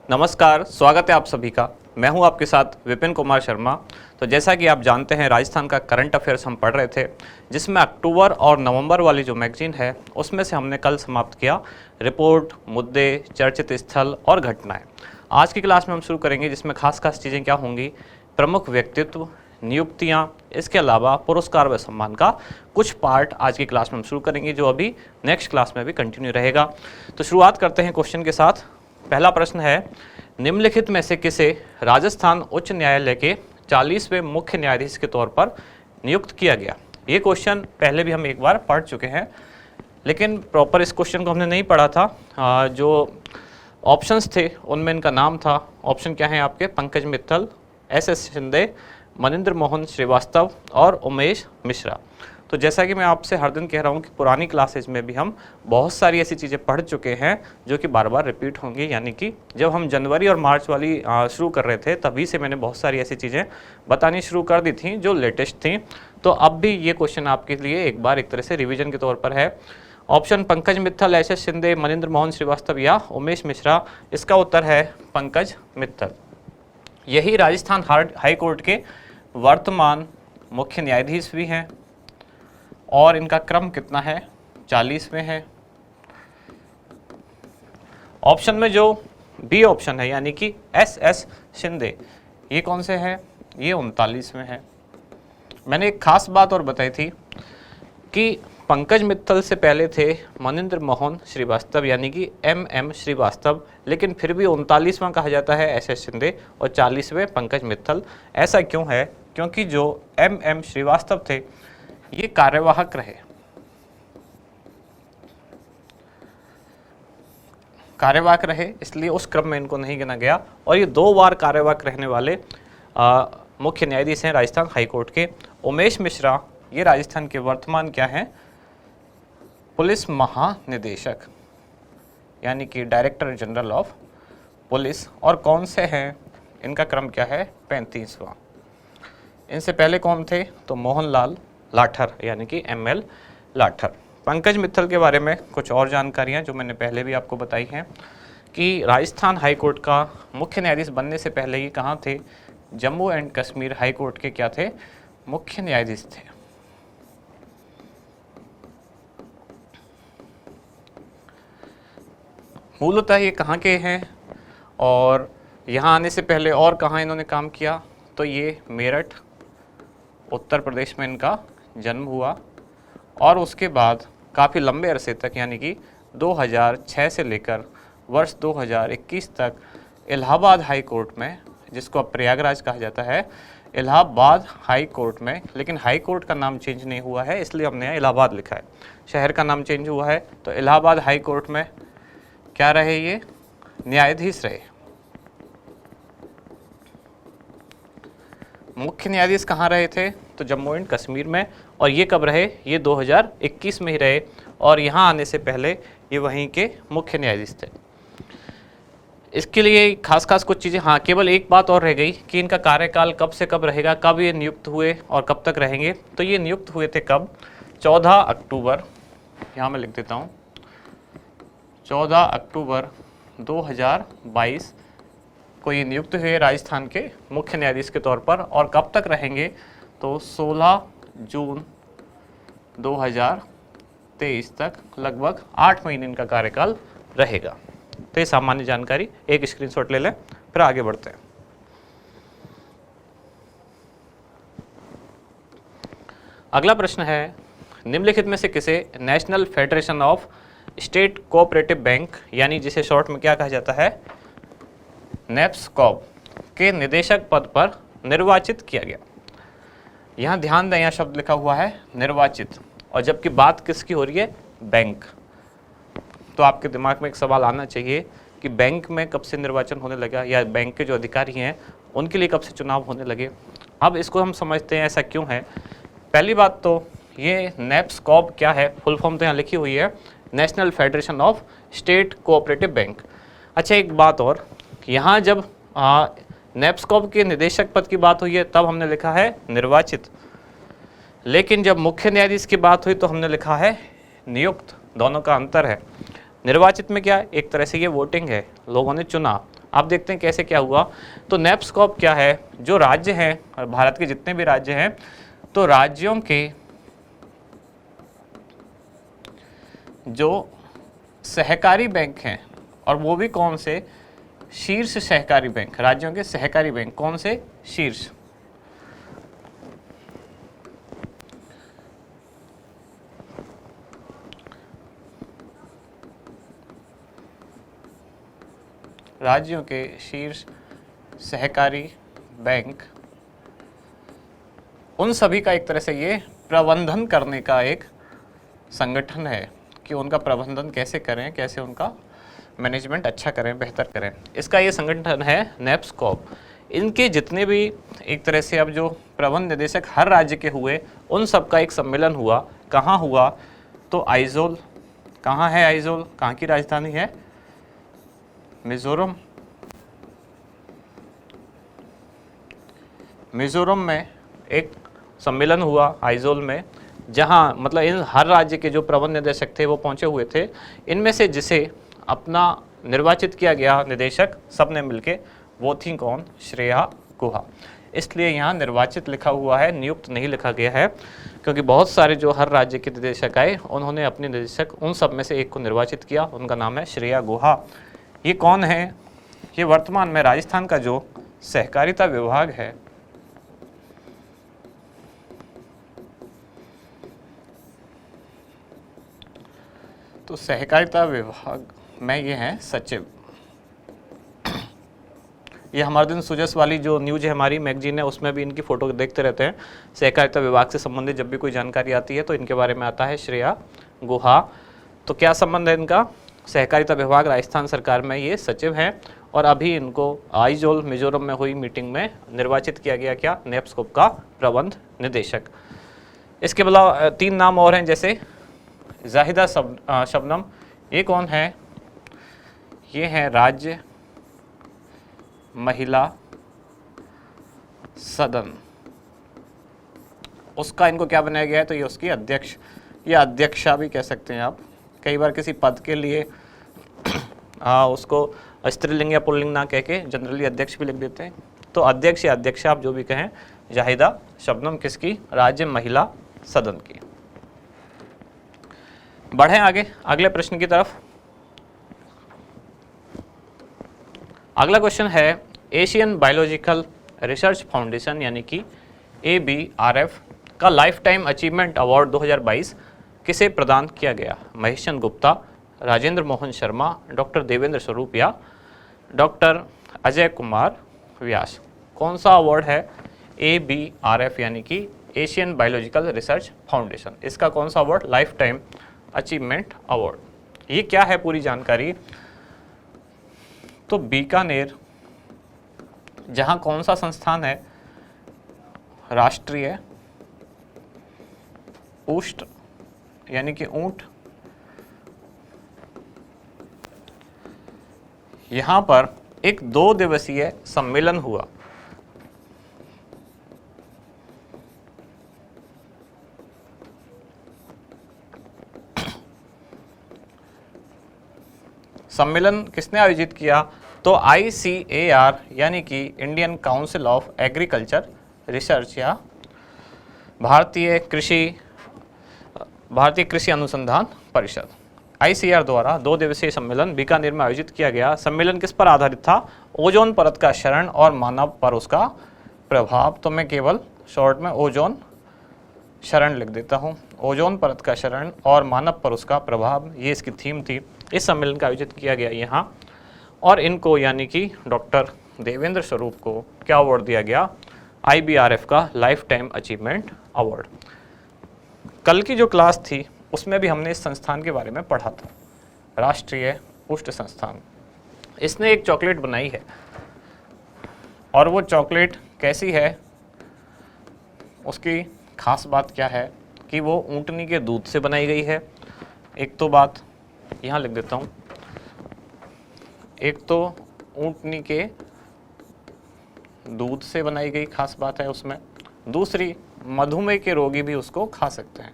नमस्कार, स्वागत है आप सभी का। मैं हूं आपके साथ विपिन कुमार शर्मा। तो जैसा कि आप जानते हैं, राजस्थान का करंट अफेयर्स हम पढ़ रहे थे, जिसमें अक्टूबर और नवंबर वाली जो मैगजीन है उसमें से हमने कल समाप्त किया रिपोर्ट, मुद्दे, चर्चित स्थल और घटनाएं। आज की क्लास में हम शुरू करेंगे जिसमें खास चीज़ें क्या होंगी, प्रमुख व्यक्तित्व, नियुक्तियाँ, इसके अलावा पुरस्कार व सम्मान का कुछ पार्ट आज की क्लास में हम शुरू करेंगे, जो अभी नेक्स्ट क्लास में भी कंटिन्यू रहेगा। तो शुरुआत करते हैं क्वेश्चन के साथ। पहला प्रश्न है, निम्नलिखित में से किसे राजस्थान उच्च न्यायालय के 40वें मुख्य न्यायाधीश के तौर पर नियुक्त किया गया। ये क्वेश्चन पहले भी हम एक बार पढ़ चुके हैं, लेकिन प्रॉपर इस क्वेश्चन को हमने नहीं पढ़ा था। जो ऑप्शंस थे उनमें इनका नाम था। ऑप्शन क्या है आपके? पंकज मित्तल, एस शिंदे, मनिंद्र मोहन श्रीवास्तव और उमेश मिश्रा। तो जैसा कि मैं आपसे हर दिन कह रहा हूँ कि पुरानी क्लासेज में भी हम बहुत सारी ऐसी चीज़ें पढ़ चुके हैं जो कि बार बार रिपीट होंगी। यानी कि जब हम जनवरी और मार्च वाली शुरू कर रहे थे, तभी से मैंने बहुत सारी ऐसी चीज़ें बतानी शुरू कर दी थी जो लेटेस्ट थी। तो अब भी ये क्वेश्चन आपके लिए एक बार एक तरह से रिविजन के तौर पर है। ऑप्शन पंकज मित्तल, एस शिंदे, मनिंद्र मोहन श्रीवास्तव या उमेश मिश्रा। इसका उत्तर है पंकज मित्तल। यही राजस्थान हाई कोर्ट के वर्तमान मुख्य न्यायाधीश भी हैं और इनका क्रम कितना है? 40वें है। ऑप्शन में जो बी ऑप्शन है यानी कि एस शिंदे, ये कौन से हैं? ये 39वें है। मैंने एक खास बात और बताई थी कि पंकज मित्तल से पहले थे मनिंद्र मोहन श्रीवास्तव यानी कि MM श्रीवास्तव, लेकिन फिर भी 39वां कहा जाता है एस शिंदे और 40वें पंकज मित्तल। ऐसा क्यों है? क्योंकि जो MM श्रीवास्तव थे ये कार्यवाहक रहे। कार्यवाहक रहे, इसलिए उस क्रम में इनको नहीं गिना गया। और ये 2 बार कार्यवाहक रहने वाले मुख्य न्यायाधीश हैं राजस्थान हाई कोर्ट के। उमेश मिश्रा ये राजस्थान के वर्तमान क्या हैं? पुलिस महानिदेशक यानी कि डायरेक्टर जनरल ऑफ पुलिस। और कौन से हैं? इनका क्रम क्या है? 35वां। इनसे पहले कौन थे? तो मोहनलाल लाठर यानी कि ML लाठर। पंकज मित्तल के बारे में कुछ और जानकारियां जो मैंने पहले भी आपको बताई हैं कि राजस्थान हाई कोर्ट का मुख्य न्यायाधीश बनने से पहले ये कहाँ थे? Jammu and Kashmir high court के क्या थे? मुख्य न्यायाधीश थे। मूलतः ये कहाँ के हैं और यहाँ आने से पहले और कहाँ इन्होंने काम किया? तो ये मेरठ उत्तर प्रदेश में इनका जन्म हुआ और उसके बाद काफ़ी लंबे अरसे तक यानी कि 2006 से लेकर वर्ष 2021 तक इलाहाबाद हाई कोर्ट में, जिसको अब प्रयागराज कहा जाता है, इलाहाबाद हाई कोर्ट में, लेकिन हाई कोर्ट का नाम चेंज नहीं हुआ है इसलिए हमने यहाँ इलाहाबाद लिखा है। शहर का नाम चेंज हुआ है। तो इलाहाबाद हाई कोर्ट में क्या रहे? ये न्यायाधीश रहे। मुख्य न्यायाधीश कहाँ रहे थे? तो जम्मू एंड कश्मीर में। और ये कब रहे? ये 2021 में ही रहे। और यहाँ आने से पहले ये वहीं के मुख्य न्यायाधीश थे। इसके लिए खास कुछ चीज़ें, हाँ केवल एक बात और रह गई कि इनका कार्यकाल कब से कब रहेगा, कब ये नियुक्त हुए और कब तक रहेंगे। तो ये नियुक्त हुए थे कब? 14 अक्टूबर, यहाँ मैं लिख देता हूँ, 14 अक्टूबर 2022 को ये नियुक्त हुए राजस्थान के मुख्य न्यायाधीश के तौर पर। और कब तक रहेंगे? तो 16 जून 2023 तक, लगभग 8 महीने इनका कार्यकाल रहेगा। तो ये सामान्य जानकारी, एक स्क्रीनशॉट ले लें, फिर आगे बढ़ते हैं। अगला प्रश्न है, निम्नलिखित में से किसे national federation of state cooperative bank यानी जिसे शॉर्ट में क्या कहा जाता है? नेप्सकॉप के निदेशक पद पर निर्वाचित किया गया? यहाँ ध्यान दें, यहाँ शब्द लिखा हुआ है निर्वाचित, और जबकि बात किसकी हो रही है? बैंक। तो आपके दिमाग में एक सवाल आना चाहिए कि बैंक में कब से निर्वाचन होने लगा, या बैंक के जो अधिकारी हैं उनके लिए कब से चुनाव होने लगे। अब इसको हम समझते हैं ऐसा क्यों है। पहली बात तो ये नेप्सकॉप क्या है? फुल फॉर्म तो यहाँ लिखी हुई है, national federation of state cooperative bank. अच्छा, एक बात और, यहाँ जब नेप्सकॉप के निदेशक पद की बात हुई है तब हमने लिखा है निर्वाचित, लेकिन जब मुख्य न्यायाधीश की बात हुई तो हमने लिखा है नियुक्त। दोनों का अंतर है। निर्वाचित में क्या है? एक तरह से ये वोटिंग है, लोगों ने चुना। आप देखते हैं कैसे क्या हुआ। तो नेप्स्कॉप क्या है, जो राज्य हैं भारत के जितने भी राज्य हैं, तो राज्यों के जो सहकारी बैंक हैं, और वो भी कौन से, शीर्ष सहकारी बैंक, राज्यों के सहकारी बैंक कौन से, शीर्ष। राज्यों के शीर्ष सहकारी बैंक, उन सभी का एक तरह से ये प्रबंधन करने का एक संगठन है कि उनका प्रबंधन कैसे करें, कैसे उनका मैनेजमेंट अच्छा करें, बेहतर करें। इसका ये संगठन है नेप्स्कॉप। इनके जितने भी एक तरह से अब जो प्रबंध निदेशक हर राज्य के हुए, उन सब का एक सम्मेलन हुआ। कहाँ हुआ, तो आइजोल। कहाँ है आइजोल, कहाँ की राजधानी है, मिजोरम। मिजोरम में एक सम्मेलन हुआ आइजोल में, जहाँ मतलब इन हर राज्य के जो प्रबंध निदेशक थे वो पहुँचे हुए थे। इनमें से जिसे अपना निर्वाचित किया गया निदेशक, सब ने मिलके, वो थी कौन, श्रेया गुहा। इसलिए यहाँ निर्वाचित लिखा हुआ है, नियुक्त नहीं लिखा गया है, क्योंकि बहुत सारे जो हर राज्य के निदेशक आए, उन्होंने अपने निदेशक उन सब में से एक को निर्वाचित किया, उनका नाम है श्रेया गुहा। ये कौन है, ये वर्तमान में राजस्थान का जो सहकारिता विभाग है, तो सहकारिता विभाग में ये हैं सचिव। ये हमारे दिन सुजस वाली जो न्यूज़ है, हमारी मैगजीन है, उसमें भी इनकी फ़ोटो देखते रहते हैं। सहकारिता विभाग से संबंधित जब भी कोई जानकारी आती है तो इनके बारे में आता है, श्रेया गुहा। तो क्या संबंध है इनका, सहकारिता विभाग राजस्थान सरकार में ये सचिव हैं, और अभी इनको आइजोल मिजोरम में हुई मीटिंग में निर्वाचित किया गया, क्या, नेप्स्कॉप का प्रबंध निदेशक। इसके अलावा 3 नाम और हैं, जैसे जाहिदा शबनम। ये कौन है, ये है राज्य महिला सदन, उसका इनको क्या बनाया गया है, तो ये उसकी अध्यक्ष या अध्यक्षा भी कह सकते हैं आप। कई बार किसी पद के लिए उसको स्त्रीलिंग या पुल्लिंग ना कह के जनरली अध्यक्ष भी लिख देते हैं। तो अध्यक्ष या अध्यक्षा आप जो भी कहें, जाहिदा शबनम किसकी, राज्य महिला सदन की। बढ़ें आगे अगले प्रश्न की तरफ। अगला क्वेश्चन है, एशियन बायोलॉजिकल रिसर्च फाउंडेशन यानी कि ABRF का लाइफ टाइम अचीवमेंट अवार्ड 2022 किसे प्रदान किया गया, महेशन गुप्ता, राजेंद्र मोहन शर्मा, डॉक्टर देवेंद्र स्वरूप या डॉक्टर अजय कुमार व्यास। कौन सा अवार्ड है, ABRF यानी कि एशियन बायोलॉजिकल रिसर्च फाउंडेशन, इसका कौन सा award, life time achievement award. ये क्या है पूरी जानकारी, तो बीकानेर, जहां कौन सा संस्थान है, राष्ट्रीय ऊष्ट यानी कि ऊंट, यहां पर एक 2 दिवसीय सम्मेलन हुआ। सम्मेलन किसने आयोजित किया, तो ICAR यानी कि Indian council of agriculture research या भारतीय कृषि अनुसंधान परिषद, ICAR द्वारा 2 दिवसीय सम्मेलन बीकानेर में आयोजित किया गया। सम्मेलन किस पर आधारित था, ओजोन परत का क्षरण और मानव पर उसका प्रभाव। तो मैं केवल शॉर्ट में ओजोन क्षरण लिख देता हूँ, ओजोन परत का क्षरण और मानव पर उसका प्रभाव, ये इसकी थीम थी। इस सम्मेलन का आयोजित किया गया यहाँ, और इनको यानी कि डॉक्टर देवेंद्र स्वरूप को क्या अवार्ड दिया गया, IBRF का लाइफ टाइम अचीवमेंट अवार्ड। कल की जो क्लास थी उसमें भी हमने इस संस्थान के बारे में पढ़ा था, राष्ट्रीय ऊष्ट संस्थान। इसने एक चॉकलेट बनाई है, और वो चॉकलेट कैसी है, उसकी खास बात क्या है कि वो ऊँटनी के दूध से बनाई गई है। एक तो बात यहाँ लिख देता हूँ, एक तो ऊँटनी के दूध से बनाई गई खास बात है उसमें, दूसरी मधुमेह के रोगी भी उसको खा सकते हैं।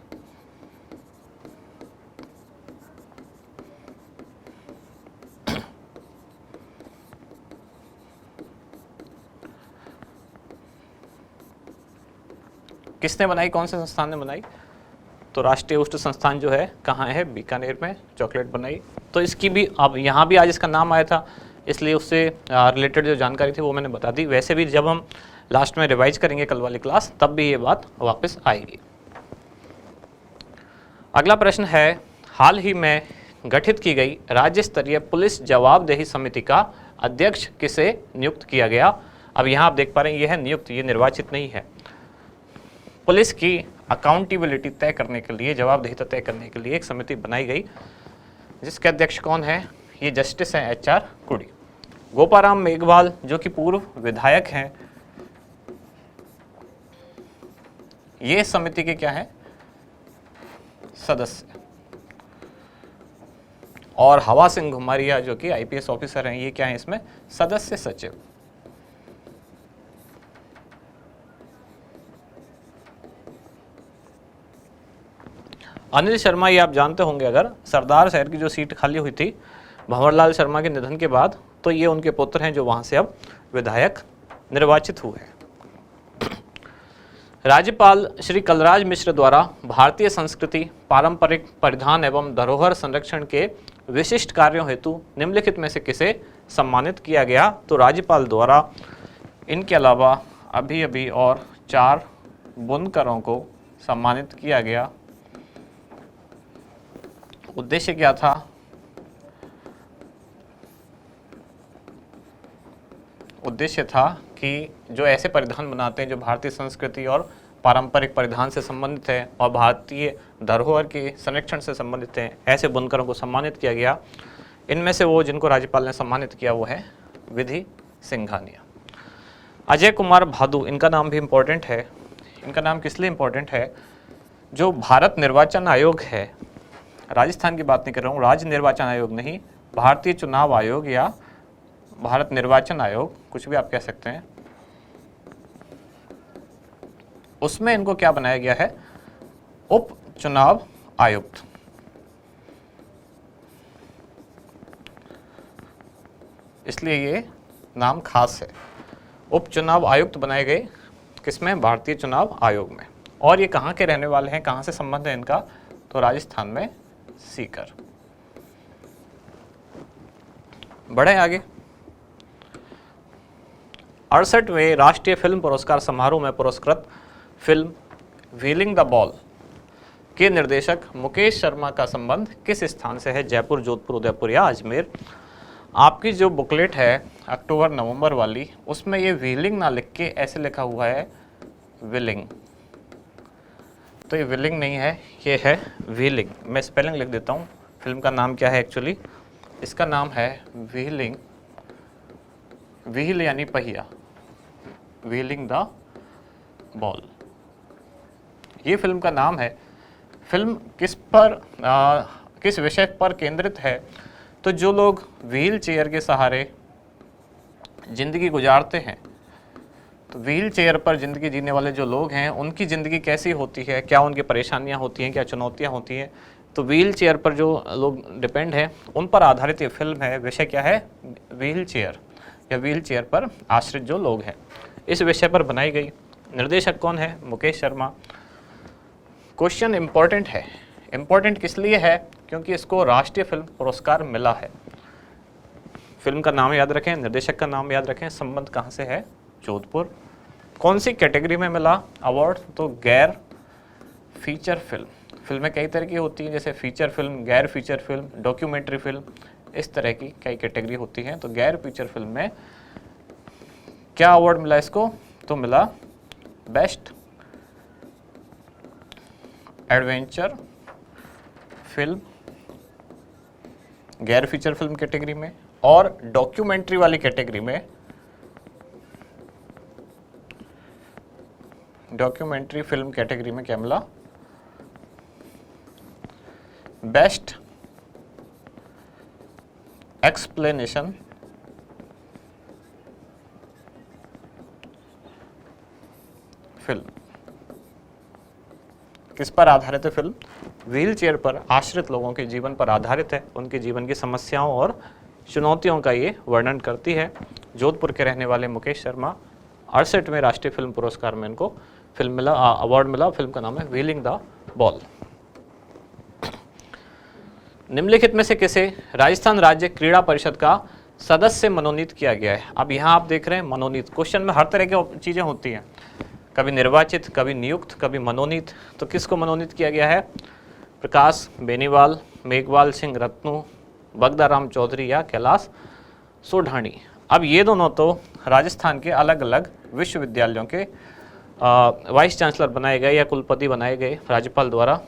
किसने बनाई, कौन से संस्थान ने बनाई? तो राष्ट्रीय उष्ट संस्थान जो है कहाँ है? बीकानेर में चॉकलेट बनाई। तो इसकी भी अब यहाँ भी आज इसका नाम आया था, इसलिए उससे रिलेटेड जो जानकारी थी वो मैंने बता दी। वैसे भी जब हम लास्ट में रिवाइज करेंगे कल वाली क्लास तब भी ये बात वापस आएगी। अगला प्रश्न है, हाल ही में गठित की गई राज्य स्तरीय पुलिस जवाबदेही समिति का अध्यक्ष किसे नियुक्त किया गया? अब यहाँ आप देख पा रहे हैं ये है नियुक्त, ये निर्वाचित नहीं है। पुलिस की अकाउंटेबिलिटी तय करने के लिए, जवाबदेहिता तय करने के लिए एक समिति बनाई गई, जिसके अध्यक्ष कौन है? ये जस्टिस हैं HR कुड़ी। गोपाराम मेघवाल जो कि पूर्व विधायक हैं, ये समिति के क्या है? सदस्य। और हवा सिंह घुमारिया जो कि IPS ऑफिसर हैं, ये क्या है इसमें? सदस्य सचिव। अनिल शर्मा, ये आप जानते होंगे, अगर सरदार शहर की जो सीट खाली हुई थी भंवरलाल शर्मा के निधन के बाद, तो ये उनके पुत्र हैं जो वहां से अब विधायक निर्वाचित हुए हैं। राज्यपाल श्री कलराज मिश्र द्वारा भारतीय संस्कृति, पारंपरिक परिधान एवं धरोहर संरक्षण के विशिष्ट कार्यों हेतु निम्नलिखित में से किसे सम्मानित किया गया? तो राज्यपाल द्वारा इनके अलावा अभी और 4 बुनकरों को सम्मानित किया गया। उद्देश्य क्या था? उद्देश्य था कि जो ऐसे परिधान बनाते हैं जो भारतीय संस्कृति और पारंपरिक परिधान से संबंधित है और भारतीय धरोहर के संरक्षण से संबंधित हैं, ऐसे बुनकरों को सम्मानित किया गया। इनमें से वो जिनको राज्यपाल ने सम्मानित किया वो है विधि सिंघानिया। अजय कुमार भादु, इनका नाम भी इम्पोर्टेंट है। इनका नाम किस लिए इम्पोर्टेंट है? जो भारत निर्वाचन आयोग है, राजस्थान की बात नहीं कर रहा हूँ, राज्य निर्वाचन आयोग नहीं, भारतीय चुनाव आयोग या भारत निर्वाचन आयोग, कुछ भी आप कह सकते हैं, उसमें इनको क्या बनाया गया है? उप चुनाव आयुक्त। इसलिए ये नाम खास है। उप चुनाव आयुक्त बनाए गए किसमें? भारतीय चुनाव आयोग में। और ये कहाँ के रहने वाले हैं, कहाँ से संबंध है इनका? तो राजस्थान में सीकर। बढ़े आगे। 68वें राष्ट्रीय फिल्म पुरस्कार समारोह में पुरस्कृत फिल्म व्हीलिंग द बॉल के निर्देशक मुकेश शर्मा का संबंध किस स्थान से है? जयपुर, जोधपुर, उदयपुर या अजमेर? आपकी जो बुकलेट है अक्टूबर नवंबर वाली, उसमें ये व्हीलिंग ना लिख के ऐसे लिखा हुआ है विलिंग, तो ये विलिंग नहीं है, ये है व्हीलिंग। मैं स्पेलिंग लिख देता हूँ। फिल्म का नाम क्या है एक्चुअली? इसका नाम है व्हीलिंग, व्हील यानी पहिया, व्हीलिंग द बॉल, ये फिल्म का नाम है। फिल्म किस विषय पर केंद्रित है? तो जो लोग व्हील चेयर के सहारे जिंदगी गुजारते हैं, तो व्हील चेयर पर ज़िंदगी जीने वाले जो लोग हैं उनकी ज़िंदगी कैसी होती है, क्या उनकी परेशानियां होती हैं, क्या चुनौतियां होती हैं, तो व्हील चेयर पर जो लोग डिपेंड हैं उन पर आधारित ये फिल्म है। विषय क्या है? व्हील चेयर या व्हील चेयर पर आश्रित जो लोग हैं, इस विषय पर बनाई गई। निर्देशक कौन है? मुकेश शर्मा। क्वेश्चन इम्पॉर्टेंट है। इम्पॉर्टेंट किस लिए है? क्योंकि इसको राष्ट्रीय फिल्म पुरस्कार मिला है। फिल्म का नाम याद रखें, निर्देशक का नाम याद रखें, संबंध कहाँ से है? जोधपुर। कौन सी कैटेगरी में मिला अवार्ड? तो गैर फीचर फिल्म। फिल्में कई तरह की होती हैं, जैसे फीचर फिल्म, गैर फीचर फिल्म, डॉक्यूमेंट्री फिल्म, इस तरह की कई कैटेगरी होती हैं। तो गैर फीचर फिल्म में क्या अवार्ड मिला इसको? तो मिला बेस्ट एडवेंचर फिल्म गैर फीचर फिल्म कैटेगरी में, और डॉक्यूमेंट्री वाली कैटेगरी में, डॉक्यूमेंट्री फिल्म कैटेगरी में क्या मिला? Best explanation film. किस पर आधारित है फिल्म? व्हील चेयर पर आश्रित लोगों के जीवन पर आधारित है। उनके जीवन की समस्याओं और चुनौतियों का ये वर्णन करती है। जोधपुर के रहने वाले मुकेश शर्मा 68वें राष्ट्रीय फिल्म पुरस्कार में इनको फिल्म मिला, अवार्ड मिला। फिल्म का नाम है व्हीलिंग द बॉल। निम्नलिखित में से किसे राजस्थान राज्य क्रीड़ा परिषद का सदस्य मनोनीत किया गया है? अब यहाँ आप देख रहे हैं मनोनीत, क्वेश्चन में हर तरह की चीज़ें होती हैं, कभी निर्वाचित, कभी नियुक्त, कभी मनोनीत। तो किसको मनोनीत किया गया है? प्रकाश बेनीवाल, मेघवाल सिंह रत्नू, बगदाराम चौधरी या कैलाश सोढाणी। अब ये दोनों तो राजस्थान के अलग अलग विश्वविद्यालयों के वाइस चांसलर बनाए गए या कुलपति बनाए गए राज्यपाल द्वारा।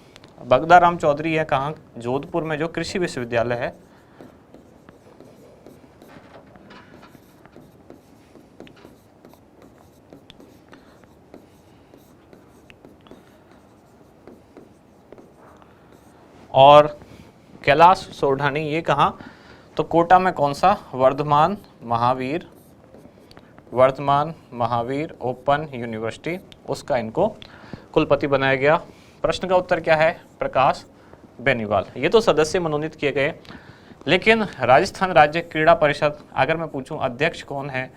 बगदाराम चौधरी है कहाँ? जोधपुर में जो कृषि विश्वविद्यालय है। और कैलाश सोढानी ये कहाँ? तो कोटा में। कौन सा? वर्धमान महावीर ओपन यूनिवर्सिटी, उसका इनको कुलपति बनाया गया। प्रश्न का उत्तर क्या है? प्रकाश बेनीवाल। ये तो सदस्य मनोनीत किए गए, लेकिन राजस्थान राज्य क्रीड़ा परिषद अगर मैं पूछूं अध्यक्ष कौन है,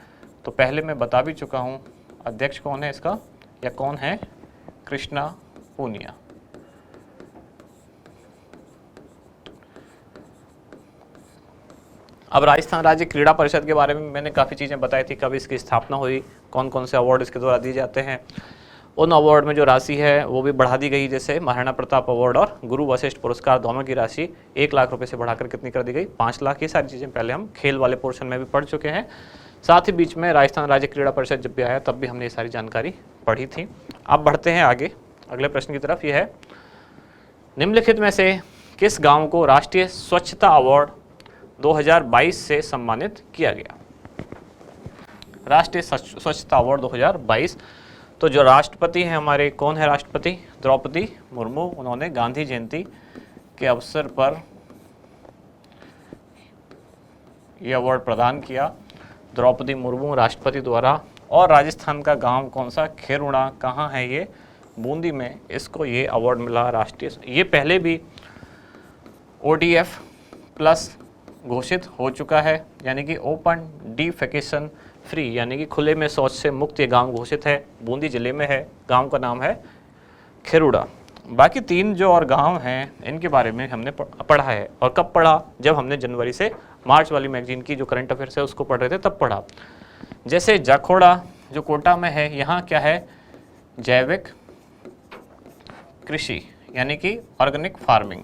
तो पहले मैं बता भी चुका हूं अध्यक्ष कौन है इसका, या कौन है? कृष्णा पूनिया। अब राजस्थान राज्य क्रीड़ा परिषद के बारे में मैंने काफ़ी चीज़ें बताई थी, कब इसकी स्थापना हुई, कौन कौन से अवार्ड इसके द्वारा दिए जाते हैं। उन अवार्ड में जो राशि है वो भी बढ़ा दी गई, जैसे महाराणा प्रताप अवार्ड और गुरु वशिष्ठ पुरस्कार, दोनों की राशि 1 लाख रुपए से बढ़ाकर कितनी कर दी गई? 5 लाख। ये सारी चीज़ें पहले हम खेल वाले पोर्शन में भी पढ़ चुके हैं। साथ ही बीच में राजस्थान राज्य क्रीड़ा परिषद जब भी आया तब भी हमने ये सारी जानकारी पढ़ी थी। अब बढ़ते हैं आगे अगले प्रश्न की तरफ। ये है, निम्नलिखित में से किस गाँव को राष्ट्रीय स्वच्छता अवार्ड 2022 से सम्मानित किया गया? राष्ट्रीय स्वच्छता अवार्ड 2022। तो जो राष्ट्रपति हैं हमारे, कौन है राष्ट्रपति? द्रौपदी मुर्मू। उन्होंने गांधी जयंती के अवसर पर यह अवार्ड प्रदान किया, द्रौपदी मुर्मू राष्ट्रपति द्वारा। और राजस्थान का गांव कौन सा? खेरुणा। कहाँ है ये? बूंदी में। इसको ये अवार्ड मिला राष्ट्रीय। ये पहले भी ODF प्लस घोषित हो चुका है, यानी कि ओपन डिफेकेशन फ्री, यानी कि खुले में शौच से मुक्त ये गांव घोषित है। बूंदी जिले में है, गांव का नाम है खेरुड़ा। बाकी 3 जो और गांव हैं इनके बारे में हमने पढ़ा है। और कब पढ़ा? जब हमने जनवरी से मार्च वाली मैगजीन की जो करंट अफेयर्स है उसको पढ़ रहे थे तब पढ़ा। जैसे जाखोड़ा जो कोटा में है, यहाँ क्या है? जैविक कृषि, यानी कि ऑर्गेनिक फार्मिंग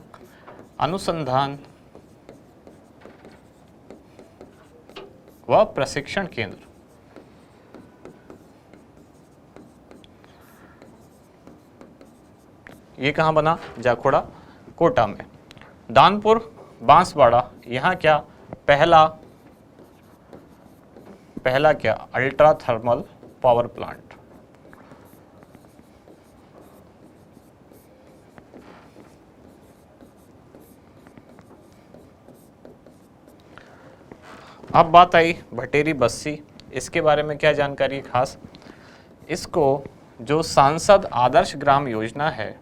अनुसंधान व प्रशिक्षण केंद्र। ये कहाँ बना? जाखोड़ा कोटा में। दानपुर बांसवाड़ा, यहाँ क्या? पहला क्या? Ultra thermal power plant. अब बात आई भटेरी बस्सी, इसके बारे में क्या जानकारी है खास? इसको जो सांसद आदर्श ग्राम योजना है,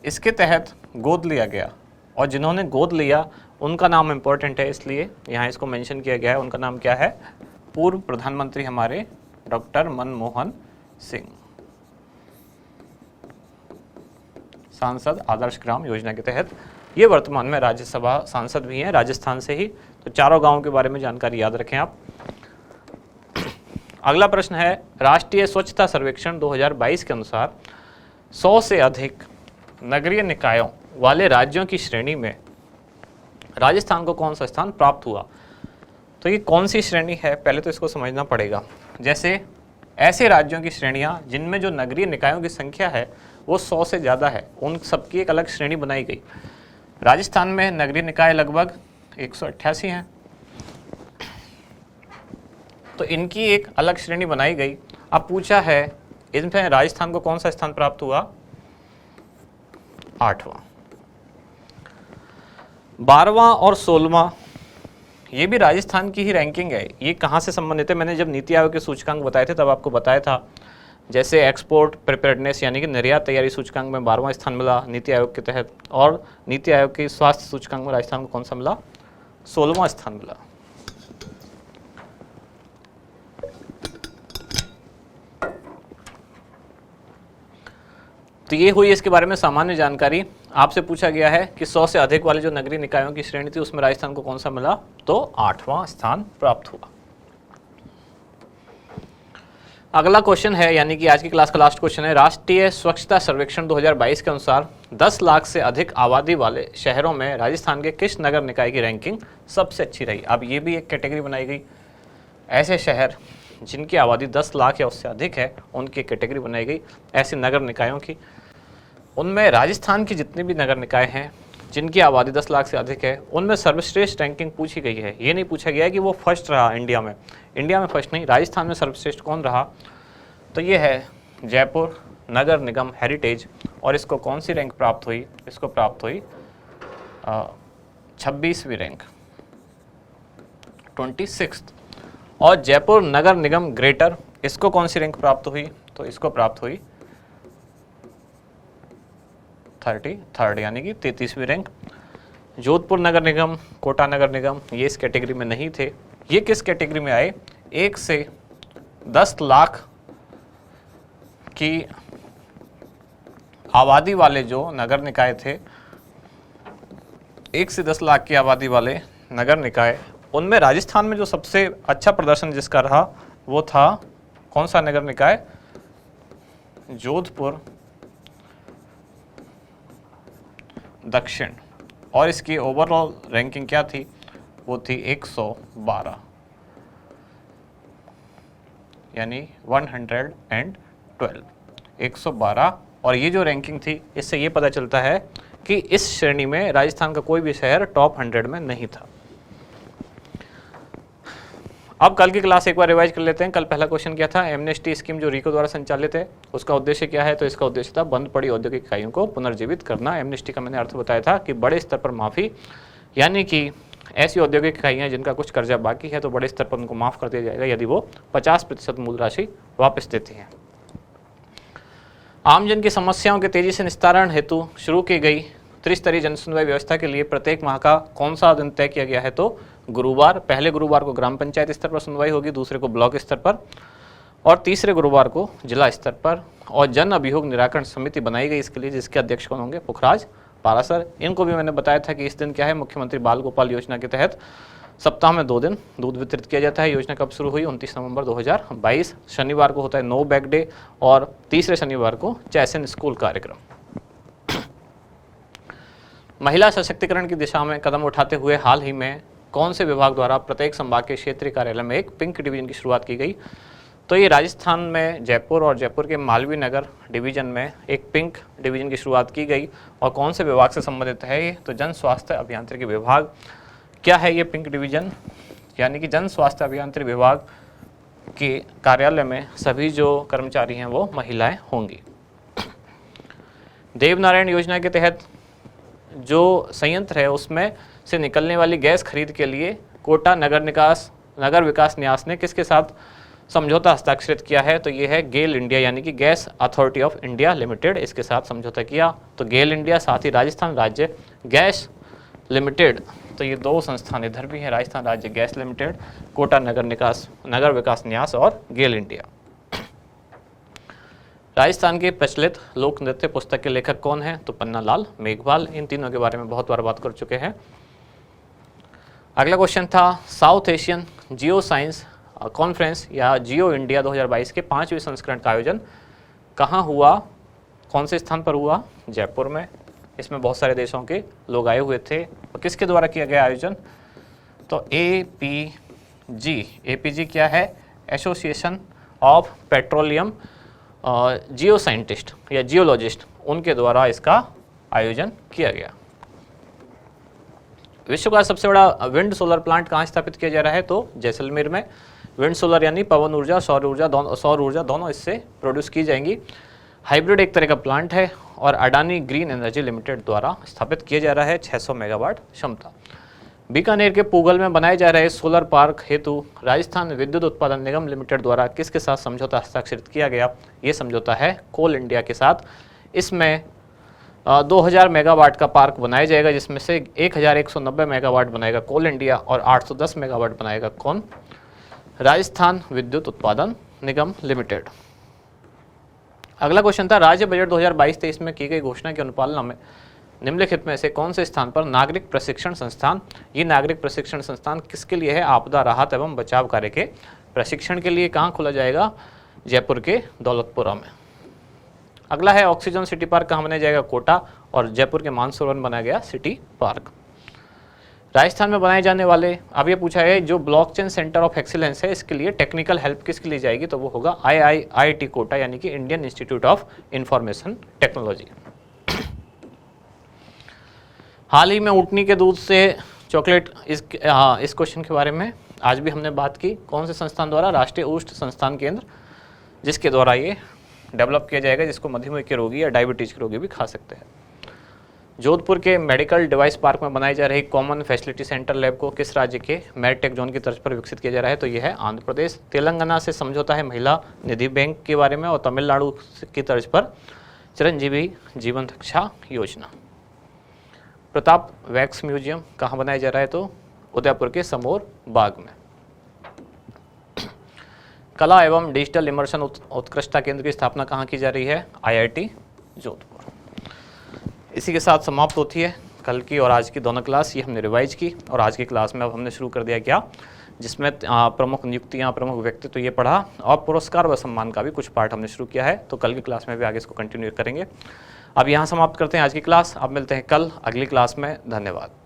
इसके तहत गोद लिया गया। और जिन्होंने गोद लिया उनका नाम इम्पोर्टेंट है, इसलिए यहाँ इसको मेंशन किया गया है। उनका नाम क्या है? पूर्व प्रधानमंत्री हमारे डॉक्टर मनमोहन सिंह। सांसद आदर्श ग्राम योजना के तहत ये वर्तमान में राज्यसभा सांसद भी हैं, राजस्थान से ही। तो चारों गांवों के बारे में जानकारी याद रखें आप। अगला प्रश्न है, राष्ट्रीय स्वच्छता सर्वेक्षण 2022 के अनुसार 100 से अधिक नगरीय निकायों वाले राज्यों की श्रेणी में राजस्थान को कौन सा स्थान प्राप्त हुआ? तो ये कौन सी श्रेणी है, पहले तो इसको समझना पड़ेगा। जैसे ऐसे राज्यों की श्रेणियां जिनमें जो नगरीय निकायों की संख्या है वो 100 से ज़्यादा है, उन सबकी एक अलग श्रेणी बनाई गई। राजस्थान में नगरीय निकाय लगभग 188 हैं, तो इनकी एक अलग श्रेणी बनाई गई। अब पूछा है इनमें राजस्थान को कौन सा स्थान प्राप्त हुआ? 8वां। 12वां और 16वां ये भी राजस्थान की ही रैंकिंग है। ये कहाँ से संबंधित है? मैंने जब नीति आयोग के सूचकांक बताए थे तब आपको बताया था। जैसे एक्सपोर्ट प्रिपेयर्डनेस यानी कि निर्यात तैयारी सूचकांक में 12वां स्थान मिला नीति आयोग के तहत, और नीति आयोग के स्वास्थ्य सूचकांक में राजस्थान को कौन सा मिला? 16वां स्थान मिला। तो ये हुई इसके बारे में सामान्य जानकारी। आपसे पूछा गया है कि 100 से अधिक वाले जो नगरीय निकायों की श्रेणी थी उसमें राजस्थान को कौन सा मिला, तो 8वां स्थान प्राप्त हुआ। अगला क्वेश्चन है, यानी कि आज की क्लास का लास्ट क्वेश्चन है, राष्ट्रीय स्वच्छता सर्वेक्षण 2022 के अनुसार 10 लाख से अधिक आबादी वाले शहरों में राजस्थान के किस नगर निकाय की रैंकिंग सबसे अच्छी रही। अब ये भी एक कैटेगरी बनाई गई, ऐसे शहर जिनकी आबादी 10 लाख या उससे अधिक है उनकी कैटेगरी बनाई गई ऐसे नगर निकायों की। उनमें राजस्थान की जितने भी नगर निकाय हैं जिनकी आबादी 10 लाख से अधिक है उनमें सर्वश्रेष्ठ रैंकिंग पूछी गई है। ये नहीं पूछा गया है कि वो फर्स्ट रहा इंडिया में फर्स्ट नहीं, राजस्थान में सर्वश्रेष्ठ कौन रहा, तो ये है जयपुर नगर निगम हेरिटेज। और इसको कौन सी रैंक प्राप्त हुई, इसको प्राप्त हुई 26वीं रैंक, 26th। और जयपुर नगर निगम ग्रेटर, इसको कौन सी रैंक प्राप्त हुई, तो इसको प्राप्त हुई 33rd यानी कि 33वीं रैंक। जोधपुर नगर निगम, कोटा नगर निगम ये इस कैटेगरी में नहीं थे। ये किस कैटेगरी में आए, 1 से 10 लाख की आबादी वाले जो नगर निकाय थे, 1 से 10 लाख की आबादी वाले नगर निकाय, उनमें राजस्थान में जो सबसे अच्छा प्रदर्शन जिसका रहा वो था कौन सा नगर निकाय, जोधपुर दक्षिण। और इसकी ओवरऑल रैंकिंग क्या थी, वो थी 112 यानी 112, 112। और ये जो रैंकिंग थी इससे ये पता चलता है कि इस श्रेणी में राजस्थान का कोई भी शहर टॉप 100 में नहीं था। अब कल की क्लास एक बार रिवाइज कर लेते हैं। कल पहला क्वेश्चन क्या था, एमनेस्टी स्कीम जो रीको द्वारा संचालित है उसका उद्देश्य क्या है, तो इसका उद्देश्य था बंद पड़ी औद्योगिक इकाइयों को पुनर्जीवित करना। एमनेस्टी का मैंने अर्थ बताया था कि बड़े स्तर पर माफ़ी, यानी कि ऐसी औद्योगिक इकाइयाँ जिनका कुछ कर्जा बाकी है तो बड़े स्तर पर उनको माफ़ कर दिया जाएगा यदि वो 50% मूल राशि वापस देती हैं। आमजन की समस्याओं के तेजी से निस्तारण हेतु शुरू की गई त्रिस्तरीय जन सुनवाई व्यवस्था के लिए प्रत्येक माह का कौन सा दिन तय किया गया है, तो गुरुवार। पहले गुरुवार को ग्राम पंचायत स्तर पर सुनवाई होगी, दूसरे को ब्लॉक स्तर पर और तीसरे गुरुवार को जिला स्तर पर। और जन अभियोग निराकरण समिति बनाई गई इसके लिए, जिसके अध्यक्ष कौन होंगे, पुखराज पारासर। इनको भी मैंने बताया था कि इस दिन क्या है, मुख्यमंत्री बाल गोपाल योजना के तहत सप्ताह में 2 दिन दूध वितरित किया जाता है। योजना कब शुरू हुई, 29 नवंबर 2022। शनिवार को होता है नो बैग डे और तीसरे शनिवार को चैसन स्कूल कार्यक्रम। महिला सशक्तिकरण की दिशा में कदम उठाते हुए हाल ही में कौन से विभाग द्वारा प्रत्येक संभाग के क्षेत्रीय कार्यालय में एक पिंक डिवीजन की शुरुआत की गई, तो ये राजस्थान में जयपुर और जयपुर के मालवीय नगर डिवीजन में एक पिंक डिवीजन की शुरुआत की गई। और कौन से विभाग से संबंधित है ये, तो जन स्वास्थ्य अभियांत्रिकी विभाग। क्या है ये पिंक डिवीजन, यानी कि जन स्वास्थ्य अभियांत्रिकी विभाग के कार्यालय में सभी जो कर्मचारी हैं वो महिलाएं होंगी। देवनारायण योजना के तहत जो संयंत्र है उसमें से निकलने वाली गैस खरीद के लिए कोटा नगर विकास न्यास ने किसके साथ समझौता हस्ताक्षरित किया है, तो ये है गेल इंडिया यानी कि gas authority of India limited, इसके साथ समझौता किया। तो गेल इंडिया, साथ ही राजस्थान राज्य गैस लिमिटेड, तो ये 2 संस्थान इधर भी हैं, राजस्थान राज्य गैस लिमिटेड, कोटा नगर विकास न्यास और गेल इंडिया। राजस्थान के प्रचलित लोक नृत्य पुस्तक के लेखक कौन है, तो पन्नालाल मेघवाल। इन तीनों के बारे में बहुत बार बात कर चुके हैं। अगला क्वेश्चन था, south Asian geo science conference या जियो इंडिया 2022 के 5वें संस्करण का आयोजन कहाँ हुआ, कौन से स्थान पर हुआ, जयपुर में। इसमें बहुत सारे देशों के लोग आए हुए थे। और किसके द्वारा किया गया आयोजन, तो एपीजी क्या है, association of petroleum Jio scientist या जियोलॉजिस्ट, उनके द्वारा इसका आयोजन किया गया। विश्व का सबसे बड़ा विंड सोलर प्लांट कहाँ स्थापित किया जा रहा है, तो जैसलमेर में। विंड सोलर यानी पवन ऊर्जा, सौर ऊर्जा दोनों इससे प्रोड्यूस की जाएंगी। हाइब्रिड एक तरह का प्लांट है और अडानी ग्रीन एनर्जी लिमिटेड द्वारा स्थापित किया जा रहा है, 600 मेगावाट क्षमता। बीकानेर के पूगल में बनाए जा रहे सोलर पार्क हेतु राजस्थान विद्युत उत्पादन निगम लिमिटेड द्वारा किसके साथ समझौता हस्ताक्षरित किया गया, ये समझौता है कोल इंडिया के साथ। इसमें 2000 मेगावाट का पार्क बनाया जाएगा, जिसमें से 1190 मेगावाट बनाएगा कोल इंडिया और 810 मेगावाट बनाएगा कौन? राजस्थान विद्युत उत्पादन निगम लिमिटेड। अगला क्वेश्चन था, राज्य बजट 2022-23 में की गई घोषणा की अनुपालना में निम्नलिखित में से कौन से स्थान पर नागरिक प्रशिक्षण संस्थान? ये नागरिक प्रशिक्षण संस्थान किसके लिए है? आपदा राहत एवं बचाव कार्य के प्रशिक्षण के लिए। कहाँ खोला जाएगा? जयपुर के दौलतपुरा में। अगला है, ऑक्सीजन सिटी पार्क कहाँ बनाया जाएगा? कोटा, और जयपुर के मानसरोवर में बनाया गया सिटी पार्क। राजस्थान में बनाए जाने वाले, अब ये पूछा है, जो ब्लॉकचेन सेंटर ऑफ एक्सीलेंस है, इसके लिए टेक्निकल हेल्प किसके लिए जाएगी? तो वो होगा IIT कोटा, यानी कि Indian institute of information technology. हाल ही में ऊँटनी के दूध से चॉकलेट, इस क्वेश्चन के बारे में आज भी हमने बात की। कौन से संस्थान द्वारा? राष्ट्रीय ऊष्ट संस्थान केंद्र, जिसके द्वारा ये डेवलप किया जाएगा, जिसको मधुमेह के रोगी या डायबिटीज के रोगी भी खा सकते हैं। जोधपुर के मेडिकल डिवाइस पार्क में बनाई जा रही कॉमन फैसिलिटी सेंटर लैब को किस राज्य के मेडटेक जोन की तर्ज पर विकसित किया जा रहा है? तो यह है आंध्र प्रदेश। तेलंगाना से समझौता है महिला निधि बैंक के बारे में, और तमिलनाडु की तर्ज पर चिरंजीवी जीवन रक्षा योजना। प्रताप वैक्स म्यूजियम कहाँ बनाया जा रहा है? तो उदयपुर के समोर बाग में। कला एवं डिजिटल इमर्शन उत्कृष्टता केंद्र की स्थापना कहाँ की जा रही है? IIT जोधपुर। इसी के साथ समाप्त होती है कल की और आज की दोनों क्लास। ये हमने रिवाइज की, और आज की क्लास में अब हमने शुरू कर दिया क्या, जिसमें प्रमुख नियुक्तियाँ, प्रमुख व्यक्तित्व ये पढ़ा, और पुरस्कार व सम्मान का भी कुछ पार्ट हमने शुरू किया है। तो कल की क्लास में भी आगे इसको कंटिन्यू करेंगे। अब यहाँ समाप्त करते हैं आज की क्लास। अब मिलते हैं कल अगली क्लास में। धन्यवाद।